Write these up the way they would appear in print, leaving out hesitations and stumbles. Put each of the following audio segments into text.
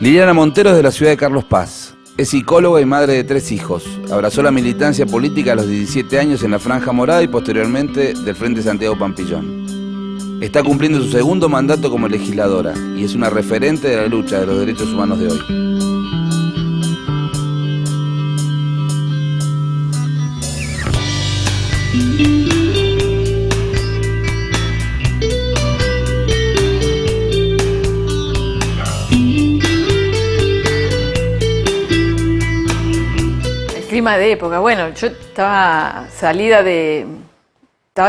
Liliana Montero es de la ciudad de Carlos Paz. Es psicóloga y madre de 3 hijos. Abrazó la militancia política a los 17 años en la Franja Morada y posteriormente del Frente Santiago Pampillón. Está cumpliendo su segundo mandato como legisladora y es una referente de la lucha de los derechos humanos de hoy. Clima de época. Bueno, yo estaba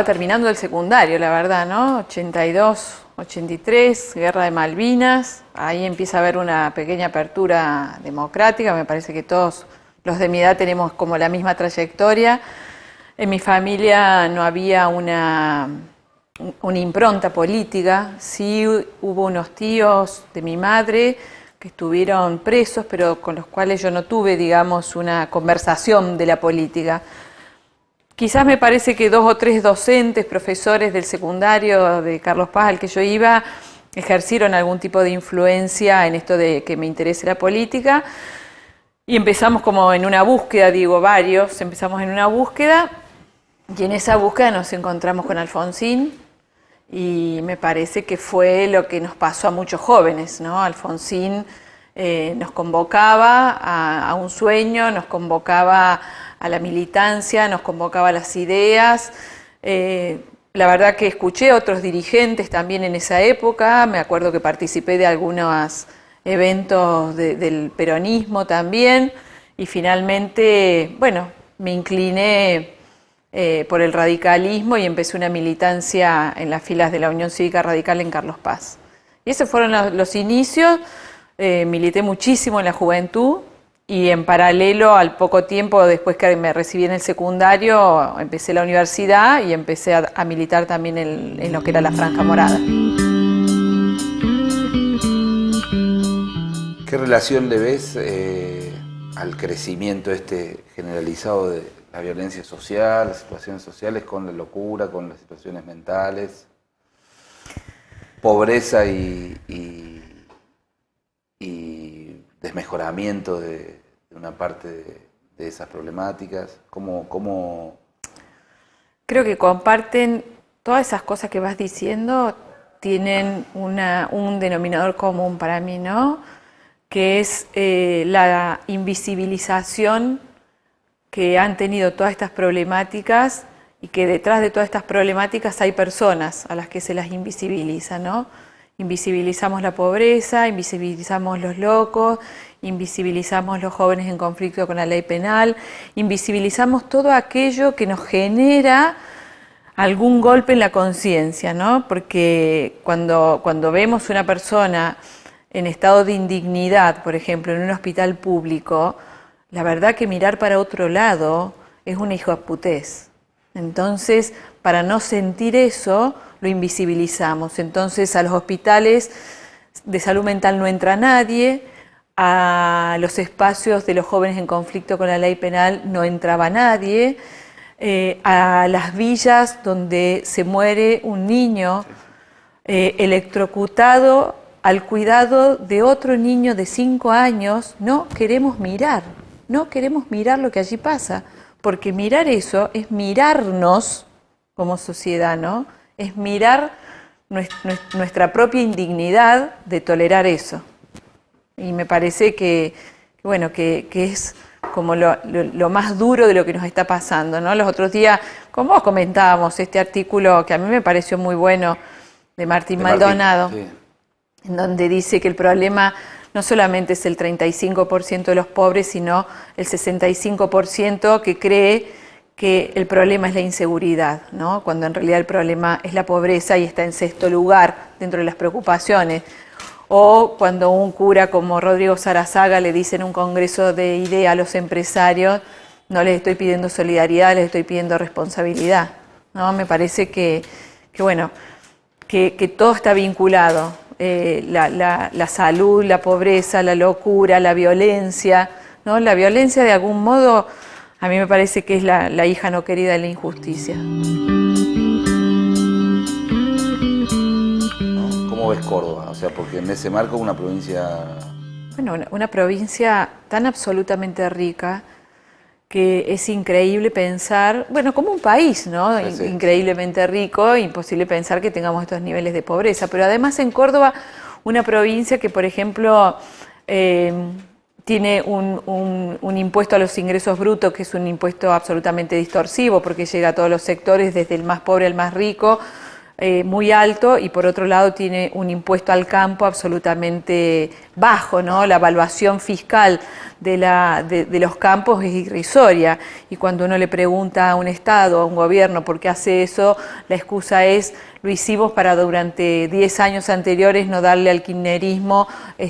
terminando el secundario, la verdad, ¿no? 82, 83, Guerra de Malvinas. Ahí empieza a haber una pequeña apertura democrática. Me parece que todos los de mi edad tenemos como la misma trayectoria. En mi familia no había una impronta política. Sí hubo unos tíos de mi madre que estuvieron presos, pero con los cuales yo no tuve, digamos, una conversación de la política. Quizás me parece que 2 o 3 docentes, profesores del secundario de Carlos Paz al que yo iba, ejercieron algún tipo de influencia en esto de que me interese la política. Y empezamos como en una búsqueda, empezamos en una búsqueda, y en esa búsqueda nos encontramos con Alfonsín, y me parece que fue lo que nos pasó a muchos jóvenes, ¿no? Alfonsín nos convocaba a un sueño, nos convocaba a la militancia, nos convocaba a las ideas. La verdad que escuché a otros dirigentes también en esa época, me acuerdo que participé de algunos eventos del peronismo también, y finalmente, bueno, me incliné por el radicalismo y empecé una militancia en las filas de la Unión Cívica Radical en Carlos Paz. Y esos fueron los inicios. Milité muchísimo en la juventud y en paralelo, al poco tiempo después que me recibí en el secundario, empecé la universidad y empecé a militar también en lo que era la Franja Morada. ¿Qué relación le ves al crecimiento generalizado de la violencia social, las situaciones sociales, con la locura, con las situaciones mentales, pobreza y desmejoramiento de una parte de esas problemáticas? ¿Cómo? Creo que comparten todas esas cosas que vas diciendo, tienen un denominador común para mí, ¿no? Que es la invisibilización que han tenido todas estas problemáticas, y que detrás de todas estas problemáticas hay personas a las que se las invisibiliza, ¿no? Invisibilizamos la pobreza, invisibilizamos los locos, invisibilizamos los jóvenes en conflicto con la ley penal, invisibilizamos todo aquello que nos genera algún golpe en la conciencia, ¿no? Porque cuando vemos una persona en estado de indignidad, por ejemplo, en un hospital público, la verdad que mirar para otro lado es una hijoputez. Entonces, para no sentir eso, lo invisibilizamos. Entonces, a los hospitales de salud mental no entra nadie, a los espacios de los jóvenes en conflicto con la ley penal no entraba nadie, a las villas donde se muere un niño electrocutado al cuidado de otro niño de 5 años, no queremos mirar lo que allí pasa, porque mirar eso es mirarnos como sociedad, ¿no? Es mirar nuestra propia indignidad de tolerar eso. Y me parece que es como lo más duro de lo que nos está pasando, ¿no? Los otros días, como vos comentábamos, este artículo que a mí me pareció muy bueno, de Martín Maldonado, sí, en donde dice que el problema no solamente es el 35% de los pobres, sino el 65% que cree que el problema es la inseguridad, ¿no? Cuando en realidad el problema es la pobreza y está en 6º lugar dentro de las preocupaciones. O cuando un cura como Rodrigo Sarazaga le dice en un congreso de IDEA a los empresarios, no les estoy pidiendo solidaridad, les estoy pidiendo responsabilidad, ¿no? Me parece que todo está vinculado. La salud, la pobreza, la locura, la violencia, ¿no? La violencia de algún modo a mí me parece que es la hija no querida de la injusticia. ¿Cómo ves Córdoba? O sea, porque en ese marco es una provincia Bueno, una provincia tan absolutamente rica que es increíble pensar, bueno, como un país, ¿no? Sí, sí. Increíblemente rico, imposible pensar que tengamos estos niveles de pobreza. Pero además en Córdoba, una provincia que, por ejemplo, tiene un impuesto a los ingresos brutos, que es un impuesto absolutamente distorsivo, porque llega a todos los sectores, desde el más pobre al más rico, muy alto, y por otro lado tiene un impuesto al campo absolutamente bajo, ¿no? La evaluación fiscal de los campos es irrisoria, y cuando uno le pregunta a un Estado, a un gobierno por qué hace eso, la excusa es: lo hicimos para durante 10 años anteriores no darle al kirchnerismo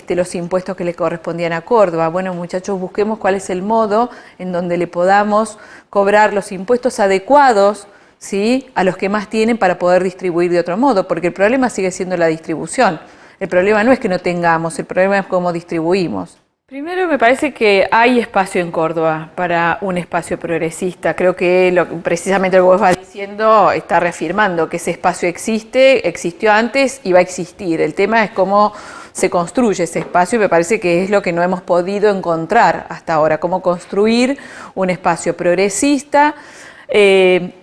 los impuestos que le correspondían a Córdoba. Bueno, muchachos, busquemos cuál es el modo en donde le podamos cobrar los impuestos adecuados, ¿sí?, a los que más tienen, para poder distribuir de otro modo, porque el problema sigue siendo la distribución. El problema no es que no tengamos, el problema es cómo distribuimos. Primero, me parece que hay espacio en Córdoba para un espacio progresista. Creo que precisamente lo que vos vas diciendo está reafirmando que ese espacio existe, existió antes y va a existir. El tema es cómo se construye ese espacio, y me parece que es lo que no hemos podido encontrar hasta ahora, cómo construir un espacio progresista,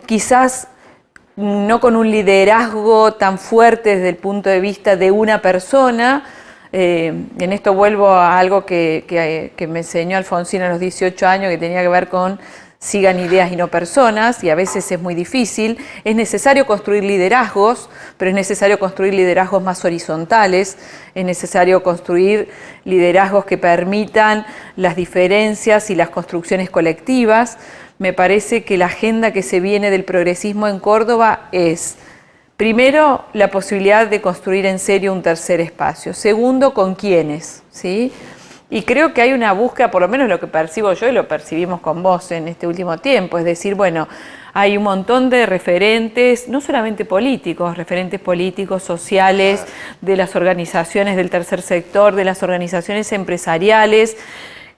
quizás no con un liderazgo tan fuerte desde el punto de vista de una persona. En esto vuelvo a algo que me enseñó Alfonsín a los 18 años, que tenía que ver con sigan ideas y no personas, y a veces es muy difícil. Es necesario construir liderazgos, pero es necesario construir liderazgos más horizontales, es necesario construir liderazgos que permitan las diferencias y las construcciones colectivas. Me parece que la agenda que se viene del progresismo en Córdoba es: primero, la posibilidad de construir en serio un tercer espacio. Segundo, ¿con quiénes? ¿Sí? Y creo que hay una búsqueda, por lo menos lo que percibo yo y lo percibimos con vos en este último tiempo, es decir, bueno, hay un montón de referentes, no solamente políticos, referentes políticos, sociales, de las organizaciones del tercer sector, de las organizaciones empresariales,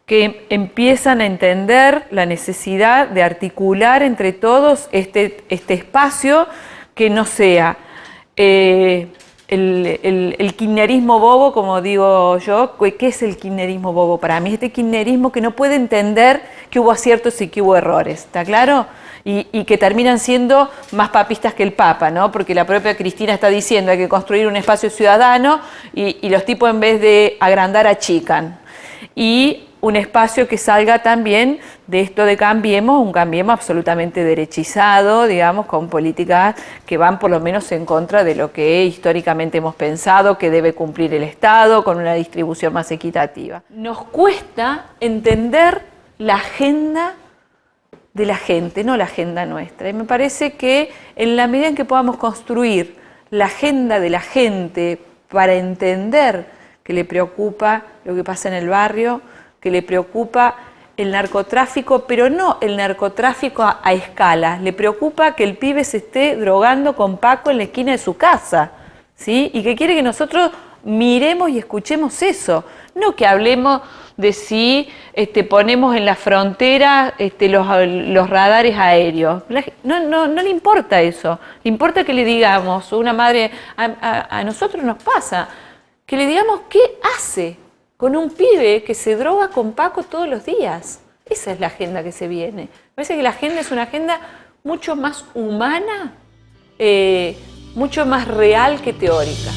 que empiezan a entender la necesidad de articular entre todos este espacio que no sea el kirchnerismo bobo, como digo yo. ¿Qué es el kirchnerismo bobo para mí? Este kirchnerismo que no puede entender que hubo aciertos y que hubo errores, ¿está claro? Y que terminan siendo más papistas que el Papa, ¿no? Porque la propia Cristina está diciendo: hay que construir un espacio ciudadano, y los tipos, en vez de agrandar, achican. Y un espacio que salga también de esto de Cambiemos, un Cambiemos absolutamente derechizado, digamos, con políticas que van por lo menos en contra de lo que históricamente hemos pensado que debe cumplir el Estado, con una distribución más equitativa. Nos cuesta entender la agenda de la gente, no la agenda nuestra. Y me parece que en la medida en que podamos construir la agenda de la gente para entender que le preocupa lo que pasa en el barrio, que le preocupa el narcotráfico, pero no el narcotráfico a escala, le preocupa que el pibe se esté drogando con Paco en la esquina de su casa, ¿sí? Y que quiere que nosotros miremos y escuchemos eso, no que hablemos de si ponemos en la frontera los radares aéreos. No le importa eso, le importa que le digamos, una madre, a nosotros nos pasa, que le digamos qué hace con un pibe que se droga con Paco todos los días. Esa es la agenda que se viene. Me parece que la agenda es una agenda mucho más humana, mucho más real que teórica.